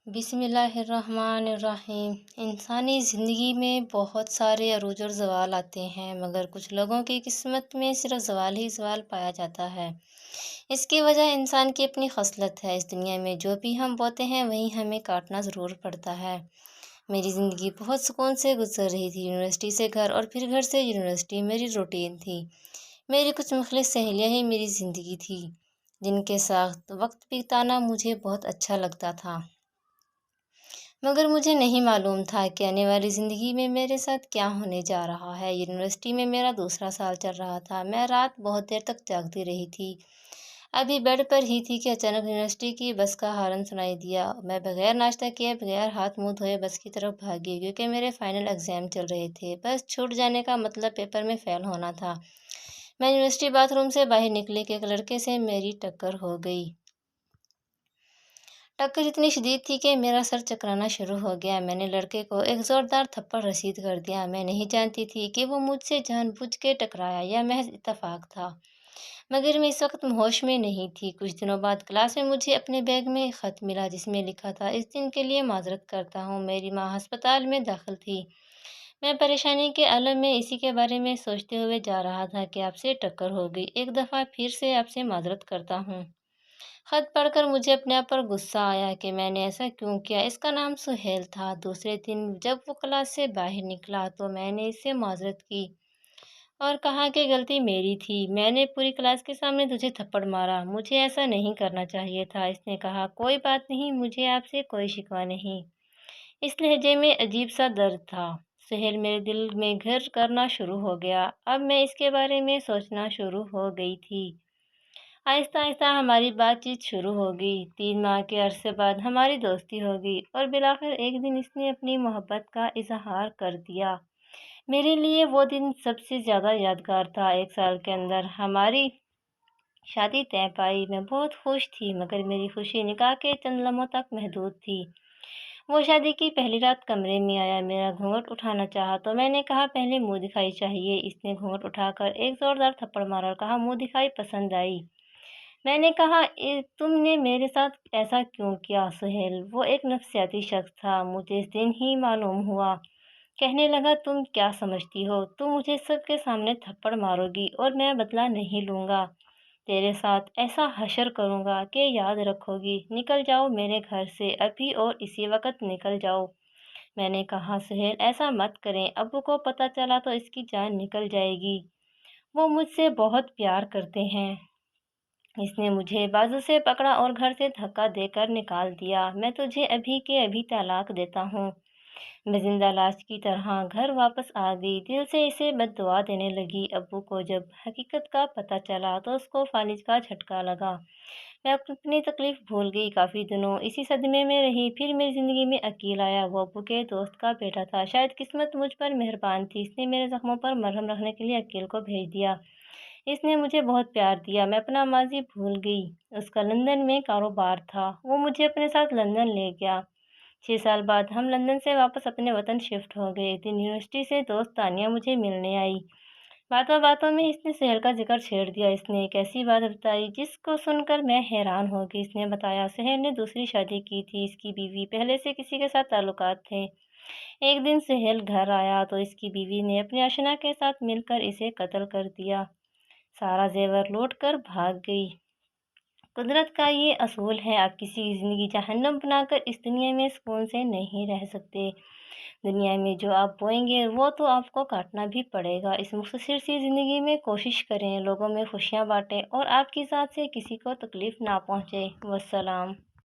بسم اللہ الرحمن الرحیم۔ انسانی زندگی میں بہت سارے عروج اور زوال آتے ہیں، مگر کچھ لوگوں کی قسمت میں صرف زوال ہی زوال پایا جاتا ہے۔ اس کی وجہ انسان کی اپنی خصلت ہے۔ اس دنیا میں جو بھی ہم بوتے ہیں وہی ہمیں کاٹنا ضرور پڑتا ہے۔ میری زندگی بہت سکون سے گزر رہی تھی۔ یونیورسٹی سے گھر اور پھر گھر سے یونیورسٹی میری روٹین تھی۔ میری کچھ مخلص سہیلیاں ہی میری زندگی تھی، جن کے ساتھ وقت بتانا مجھے بہت اچھا لگتا تھا، مگر مجھے نہیں معلوم تھا کہ آنے والی زندگی میں میرے ساتھ کیا ہونے جا رہا ہے۔ یونیورسٹی میں میرا دوسرا سال چل رہا تھا۔ میں رات بہت دیر تک جاگتی رہی تھی۔ ابھی بیڈ پر ہی تھی کہ اچانک یونیورسٹی کی بس کا ہارن سنائی دیا۔ میں بغیر ناشتہ کیے، بغیر ہاتھ منہ دھوئے بس کی طرف بھاگی، کیونکہ میرے فائنل ایگزام چل رہے تھے۔ بس چھوٹ جانے کا مطلب پیپر میں فیل ہونا تھا۔ میں یونیورسٹی باتھ روم سے باہر نکلی کہ ایک لڑکے سے میری ٹکر ہو گئی۔ ٹکر اتنی شدید تھی کہ میرا سر چکرانا شروع ہو گیا۔ میں نے لڑکے کو ایک زوردار تھپڑ رسید کر دیا۔ میں نہیں جانتی تھی کہ وہ مجھ سے جان بوجھ کے ٹکرایا یا محض اتفاق تھا، مگر میں اس وقت ہوش میں نہیں تھی۔ کچھ دنوں بعد کلاس میں مجھے اپنے بیگ میں ایک خط ملا، جس میں لکھا تھا: اس دن کے لیے معذرت کرتا ہوں، میری ماں ہسپتال میں داخل تھی۔ میں پریشانی کے عالم میں اسی کے بارے میں سوچتے ہوئے جا رہا تھا کہ آپ سے ٹکر ہو گئی۔ ایک دفعہ پھر سے آپ سے معذرت کرتا ہوں۔ خط پڑھ کر مجھے اپنے آپ پر غصہ آیا کہ میں نے ایسا کیوں کیا۔ اس کا نام سہیل تھا۔ دوسرے دن جب وہ کلاس سے باہر نکلا تو میں نے اس سے معذرت کی اور کہا کہ غلطی میری تھی، میں نے پوری کلاس کے سامنے تجھے تھپڑ مارا، مجھے ایسا نہیں کرنا چاہیے تھا۔ اس نے کہا: کوئی بات نہیں، مجھے آپ سے کوئی شکوہ نہیں۔ اس لہجے میں عجیب سا درد تھا۔ سہیل میرے دل میں گھر کرنا شروع ہو گیا۔ اب میں اس کے بارے میں سوچنا شروع ہو گئی تھی۔ آہستہ آہستہ ہماری بات چیت شروع ہو گئی۔ 3 ماہ کے عرصے بعد ہماری دوستی ہو گئی اور بالآخر ایک دن اس نے اپنی محبت کا اظہار کر دیا۔ میرے لیے وہ دن سب سے زیادہ یادگار تھا۔ 1 سال کے اندر ہماری شادی طے پائی۔ میں بہت خوش تھی، مگر میری خوشی نکاح کے چند لمحوں تک محدود تھی۔ وہ شادی کی پہلی رات کمرے میں آیا، میرا گھونگھٹ اٹھانا چاہا تو میں نے کہا: پہلے منہ دکھائی چاہیے۔ اس نے گھونگھٹ اٹھا کر ایک زوردار تھپڑ مارا اور کہا: منہ دکھائی پسند آئی۔ میں نے کہا: تم نے میرے ساتھ ایسا کیوں کیا سہیل؟ وہ ایک نفسیاتی شخص تھا، مجھے اس دن ہی معلوم ہوا۔ کہنے لگا: تم کیا سمجھتی ہو؟ تم مجھے سب کے سامنے تھپڑ مارو گی اور میں بدلہ نہیں لوں گا۔ تیرے ساتھ ایسا حشر کروں گا کہ یاد رکھو گی۔ نکل جاؤ میرے گھر سے، ابھی اور اسی وقت نکل جاؤ۔ میں نے کہا: سہیل ایسا مت کریں، ابو کو پتہ چلا تو اس کی جان نکل جائے گی، وہ مجھ سے بہت پیار کرتے ہیں۔ اس نے مجھے بازو سے پکڑا اور گھر سے دھکا دے کر نکال دیا۔ میں تجھے ابھی کے ابھی طلاق دیتا ہوں۔ میں زندہ لاش کی طرح گھر واپس آ گئی، دل سے اسے بد دعا دینے لگی۔ ابو کو جب حقیقت کا پتہ چلا تو اس کو فالج کا جھٹکا لگا۔ میں اپنی تکلیف بھول گئی، کافی دنوں اسی صدمے میں رہی۔ پھر میری زندگی میں عقیل آیا۔ وہ ابو کے دوست کا بیٹا تھا۔ شاید قسمت مجھ پر مہربان تھی، اس نے میرے زخموں پر مرہم رکھنے کے لیے عقیل کو بھیج دیا۔ اس نے مجھے بہت پیار دیا۔ میں اپنا ماضی بھول گئی۔ اس کا لندن میں کاروبار تھا، وہ مجھے اپنے ساتھ لندن لے گیا۔ 6 سال بعد ہم لندن سے واپس اپنے وطن شفٹ ہو گئے۔ ایک دن یونیورسٹی سے دوست تانیہ مجھے ملنے آئی۔ باتوں باتوں میں اس نے سہیل کا ذکر چھیڑ دیا۔ اس نے ایک ایسی بات بتائی جس کو سن کر میں حیران ہو گئی۔ اس نے بتایا: سہیل نے دوسری شادی کی تھی، اس کی بیوی پہلے سے کسی کے ساتھ تعلقات تھے۔ ایک دن سہیل گھر آیا تو اس کی بیوی نے اپنے آشنا کے ساتھ مل کر اسے قتل کر دیا، سارا زیور لوٹ کر بھاگ گئی۔ قدرت کا یہ اصول ہے، آپ کسی کی زندگی جہنم بنا کر اس دنیا میں سکون سے نہیں رہ سکتے۔ دنیا میں جو آپ بوئیں گے وہ تو آپ کو کاٹنا بھی پڑے گا۔ اس مختصر سی زندگی میں کوشش کریں لوگوں میں خوشیاں بانٹیں اور آپ کی ذات سے کسی کو تکلیف نہ پہنچے۔ والسلام۔